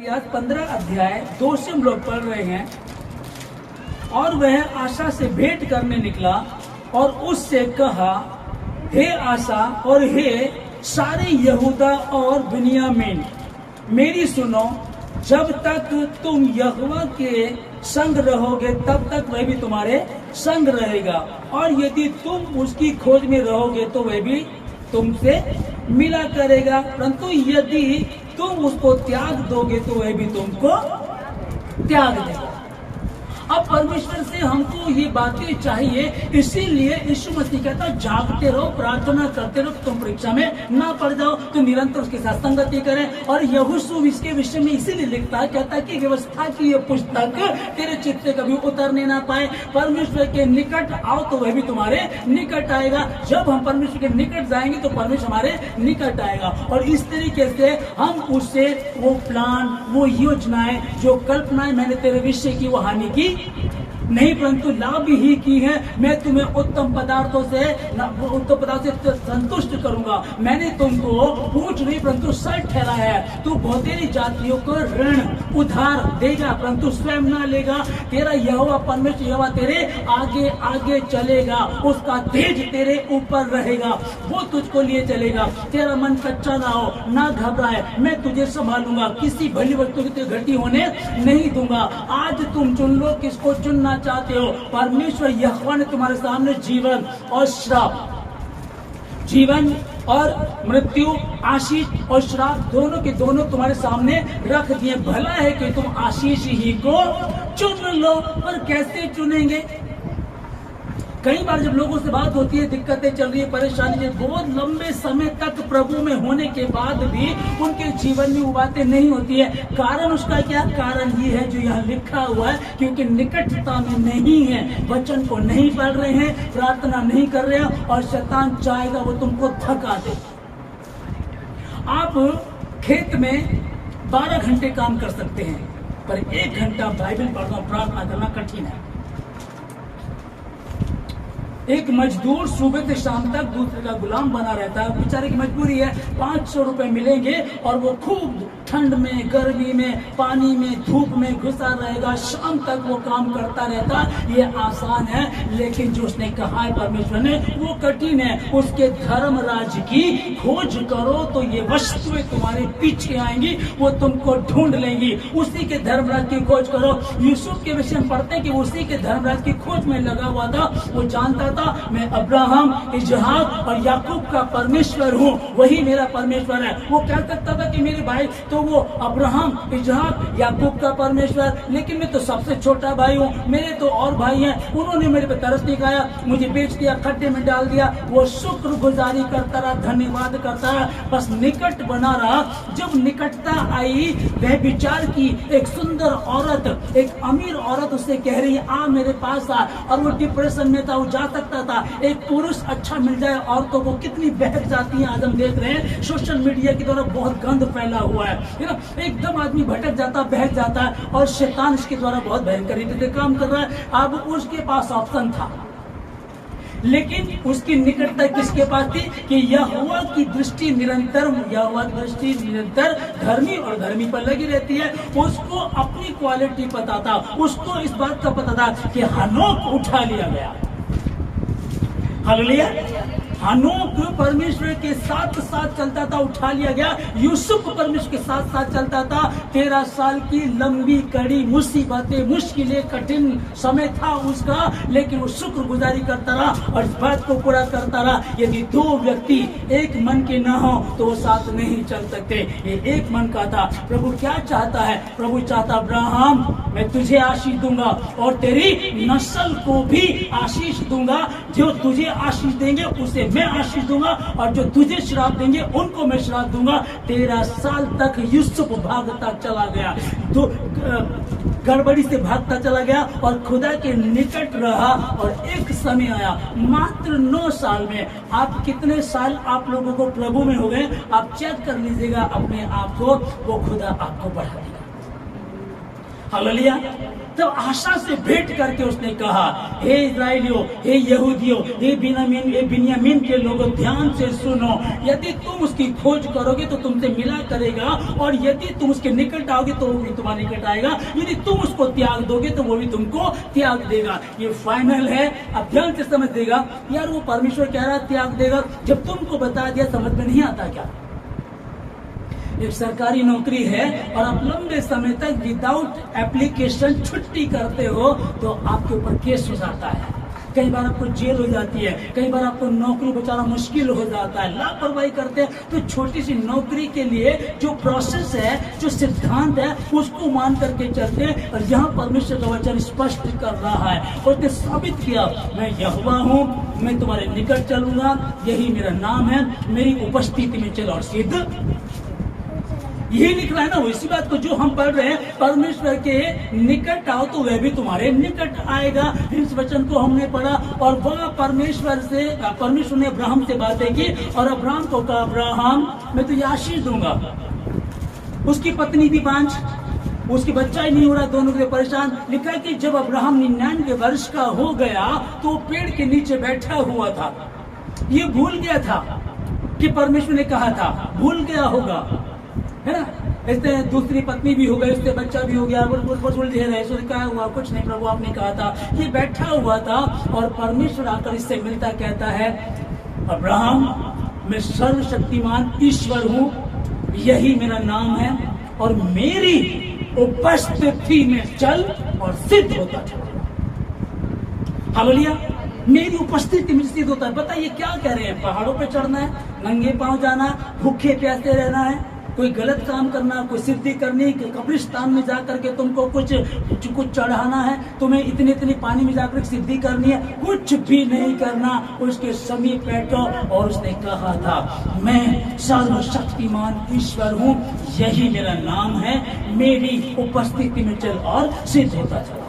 इतिहास 15 अध्याय 2 से हम लोग पढ़ रहे हैं। और वह आशा से भेंट करने निकला और उससे कहा, हे आशा और हे सारे यहूदा और बिन्यामीन, मेरी सुनो, जब तक तुम यहोवा के संग रहोगे तब तक वह भी तुम्हारे संग रहेगा, और यदि तुम उसकी खोज में रहोगे तो वह भी तुमसे मिला करेगा, परंतु यदि तुम उसको त्याग दोगे तो वह भी तुमको त्याग देगा। अब परमेश्वर से हमको ये बातें चाहिए, इसीलिए यीशु मसीह कहता है जागते रहो, प्रार्थना करते रहो, तुम परीक्षा में ना पड़ जाओ, तो निरंतर उसके साथ संगति करें। और यहोशू इसके विषय में इसीलिए लिखता है, कहता है कि व्यवस्था की ये पुस्तक तेरे चित्त से कभी उतरने ना पाए। परमेश्वर के निकट आओ तो वह भी तुम्हारे निकट आएगा। जब हम परमेश्वर के निकट जाएंगे तो परमेश्वर हमारे निकट आएगा, और इस तरीके से हम उससे वो प्लान, वो योजनाएं, जो कल्पनाएं मैंने तेरे विषय की, वो हानि की नहीं परंतु लाभ ही की है। मैं तुम्हें उत्तम पदार्थों से संतुष्ट करूंगा। मैंने तुमको पूछ नहीं परंतु सर ठहराया है। तू बहुतेरी जातियों को ऋण उधार देगा परंतु स्वयं ना लेगा। तेरा यहोवा परमेश्वर यहोवा तेरे आगे आगे चलेगा, उसका तेज तेरे ऊपर रहेगा, वो तुझको लिए चलेगा। तेरा मन कच्चा ना हो, ना घबराए, मैं तुझे संभालूंगा, किसी भली वस्तु की घटी होने नहीं दूंगा। आज तुम चुन लो किसको चुनना चाहते हो। परमेश्वर यहोवा ने तुम्हारे सामने जीवन और श्राप, जीवन और मृत्यु, आशीष और श्राप दोनों के दोनों तुम्हारे सामने रख दिए। भला है कि तुम आशीष ही को चुन लो। पर कैसे चुनेंगे? कई बार जब लोगों से बात होती है, दिक्कतें चल रही है, परेशानी है, बहुत लंबे समय तक प्रभु में होने के बाद भी उनके जीवन में वो बातें नहीं होती है। कारण उसका क्या? कारण ये है जो यहाँ लिखा हुआ है, क्योंकि निकटता में नहीं है, वचन को नहीं पढ़ रहे हैं, प्रार्थना नहीं कर रहे हैं, और शैतान चाहेगा वो तुमको थका दे। आप खेत में 12 घंटे काम कर सकते हैं, पर 1 घंटा बाइबल पढ़ना, प्रार्थना करना कठिन है। एक मजदूर सुबह से शाम तक दूसरे का गुलाम बना रहता है, बेचारे की मजबूरी है। 500 रुपए मिलेंगे और वो खूब ठंड में, गर्मी में, पानी में, धूप में घुसा रहेगा, शाम तक वो काम करता रहता। ये आसान है, लेकिन जो उसने कहा है परमेश्वर ने, वो कठिन है। उसके धर्मराज की खोज करो तो ये वस्तुएं तुम्हारे पीछे आएंगी, वो तुमको ढूंढ लेंगी। उसी के धर्मराज की खोज करो। यूसुफ के विषय में पढ़ते हैं कि उसी के धर्मराज की खोज में लगा हुआ था। वो जानता था मैं अब्राहम, इसहाक और याकूब का परमेश्वर हूँ, वही मेरा परमेश्वर है। वो कह सकता था कि मेरे भाई तो वो अब्राहम, इसहाक, याकूब का परमेश्वर, लेकिन मैं तो सबसे छोटा भाई हूँ, मेरे तो और भाई हैं, उन्होंने मेरे पे तरस नहीं खाया, मुझे बेच दिया, खड्डे में डाल दिया। वो शुक्रगुजारी करता रहा, धन्यवाद करता रहा, बस निकट बना रहा। जब निकटता आई, वह विचार की एक सुंदर औरत, एक अमीर औरत उससे कह रही है आ मेरे पास आ, और वो डिप्रेशन में था, वो जा सकता था। एक पुरुष अच्छा मिल जाए और तो वो कितनी बहक जाती है। आज हम देख रहे हैं सोशल मीडिया की द्वारा बहुत गंद फैला हुआ है ना, एकदम आदमी भटक जाता, बहक जाता है, और शैतान इसके द्वारा बहुत भयंकर रीति से काम कर रहा है। अब उसके पास ऑप्शन था, लेकिन उसकी निकटता किसके पास थी कि यहोवा की दृष्टि निरंतर, यहोवा की दृष्टि निरंतर धर्मी और धर्मी पर लगी रहती है। उसको अपनी क्वालिटी पता था, उसको इस बात का पता था कि हनोक उठा लिया गया। हालेलुया। हनोक परमेश्वर के साथ साथ चलता था, उठा लिया गया। यूसुफ परमेश्वर के साथ साथ चलता था। 13 साल की लंबी कड़ी मुसीबतें, मुश्किलें, कठिन समय था उसका, लेकिन वो शुक्रगुजारी करता रहा और इस बात को पूरा करता रहा। यदि 2 व्यक्ति एक मन के ना हो तो वो साथ नहीं चल सकते। ये एक मन का था। प्रभु क्या चाहता है? प्रभु चाहता अब्राहम मैं तुझे आशीष दूंगा और तेरी नस्ल को भी आशीष दूंगा। जो तुझे आशीष देंगे उसे मैं आशीष दूंगा, और जो तुझे श्राप देंगे उनको मैं श्राप दूंगा। 13 साल तक यूसुफ भागता चला गया, तो गड़बड़ी से भागता चला गया और खुदा के निकट रहा। और एक समय आया, मात्र 9 साल में, आप कितने साल आप लोगों को प्रभु में हो गए, आप चेक कर लीजिएगा अपने आप को, वो खुदा आपको बढ़ा देगा। हालेलुया। तब आशा से भेंट करके उसने कहा, हे इस्राएलियों, हे यहूदियों, हे बिन्यामीन के लोगों, ध्यान से सुनो। यदि तुम उसकी खोज करोगे तो तुमसे मिला करेगा, और यदि तुम उसके निकट आओगे तो वो भी तुम्हारे निकट आएगा। यदि तुम उसको त्याग दोगे तो वो भी तुमको त्याग देगा। ये फाइनल है। अब ध्यान से समझ देगा। यार वो परमेश्वर कह रहा त्याग देगा, जब तुमको बता दिया समझ में नहीं आता क्या? एक सरकारी नौकरी है और आप लंबे समय तक विदाउट एप्लीकेशन छुट्टी करते हो तो आपके ऊपर केस हो जाता है, कई बार आपको जेल हो जाती है, कई बार आपको नौकरी बचाना मुश्किल हो जाता है, लापरवाही करते हैं। तो छोटी सी नौकरी के लिए जो प्रोसेस है, जो सिद्धांत है, उसको मान करके चलते हैं। और यहाँ परमेश्वर का वचन स्पष्ट कर रहा है और उसने साबित किया, मैं यहोवा हूँ, मैं तुम्हारे निकट चलूंगा, यही मेरा नाम है, मेरी उपस्थिति में चलो। और सिद्ध यही लिख रहा है ना, इसी बात को जो हम पढ़ रहे हैं, परमेश्वर के निकट आओ तो वह भी तुम्हारे निकट आएगा। इस वचन को हमने पढ़ा और वह परमेश्वर ने अब्राहम से बातें की और अब्राहम को कहा, अब्राहम मैं तुझे आशीष दूंगा। उसकी पत्नी भी बांझ, उसकी बच्चा ही नहीं हो रहा, दोनों के परेशान। लिखा कि जब अब्राहम 99 वर्ष का हो गया तो पेड़ के नीचे बैठा हुआ था। ये भूल गया था कि परमेश्वर ने कहा था, भूल गया होगा, है ना। इससे दूसरी पत्नी भी हो गई, उससे बच्चा भी हो गया, उलझे रहे। सो क्या हुआ? कुछ नहीं प्रभु, आपने कहा था। ये बैठा हुआ था और परमेश्वर आकर इससे मिलता, कहता है, अब्राहम मैं सर्वशक्तिमान ईश्वर हूँ, यही मेरा नाम है, और मेरी उपस्थिति में चल और सिद्ध होता चल। हालेलुया। मेरी उपस्थिति में सिद्ध होता है। बताइए क्या कह रहे हैं? पहाड़ों पे चढ़ना है, नंगे पांव जाना, भूखे प्यासे रहना है, कोई गलत काम करना, कोई सिद्धि करनी, कब्रिस्तान में जाकर के तुमको कुछ चढ़ाना है, तुम्हें इतने पानी में जाकर सिद्धि करनी है, कुछ भी नहीं करना, उसके समीप बैठो। और उसने कहा था, मैं सर्वशक्तिमान ईश्वर हूँ, यही मेरा नाम है, मेरी उपस्थिति में चल और सिद्ध होता चला।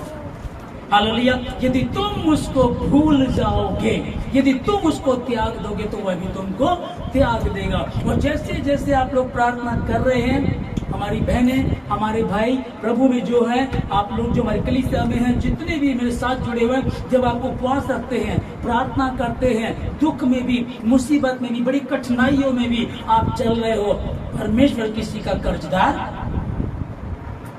हालेलुया। यदि तुम उसको भूल जाओगे, यदि तुम उसको त्याग दोगे तो वह भी तुमको त्याग देगा। और जैसे जैसे आप लोग प्रार्थना कर रहे हैं, हमारी बहनें, हमारे भाई प्रभु में जो है, आप लोग जो हमारी कलीसिया में हैं, जितने भी मेरे साथ जुड़े हुए हैं, जब आप उपवास रखते हैं, प्रार्थना करते हैं, दुख में भी, मुसीबत में भी, बड़ी कठिनाइयों में भी आप चल रहे हो, परमेश्वर किसी का कर्जदार,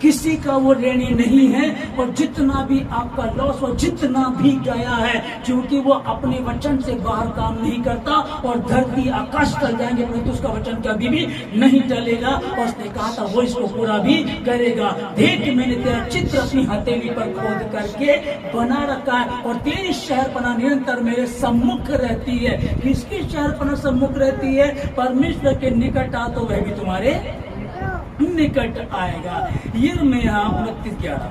किसी का वो ऋणी नहीं है। और जितना भी आपका लॉस हो, जितना भी गया है, क्योंकि वो अपने वचन से बाहर काम नहीं करता, और धरती आकाश टल जाएंगे परंतु उसका वचन कभी भी नहीं टलेगा। और उसने कहा था वो इसको पूरा भी करेगा। देख मैंने तेरा चित्र अपनी हथेली पर खोद करके बना रखा है, और तेरी शहरपनाह निरंतर मेरे सम्मुख रहती है। किसकी शहरपनाह सम्मुख रहती है? परमेश्वर के निकट आ तो वह भी तुम्हारे निकट आएगा। यिर्मयाह 29:11।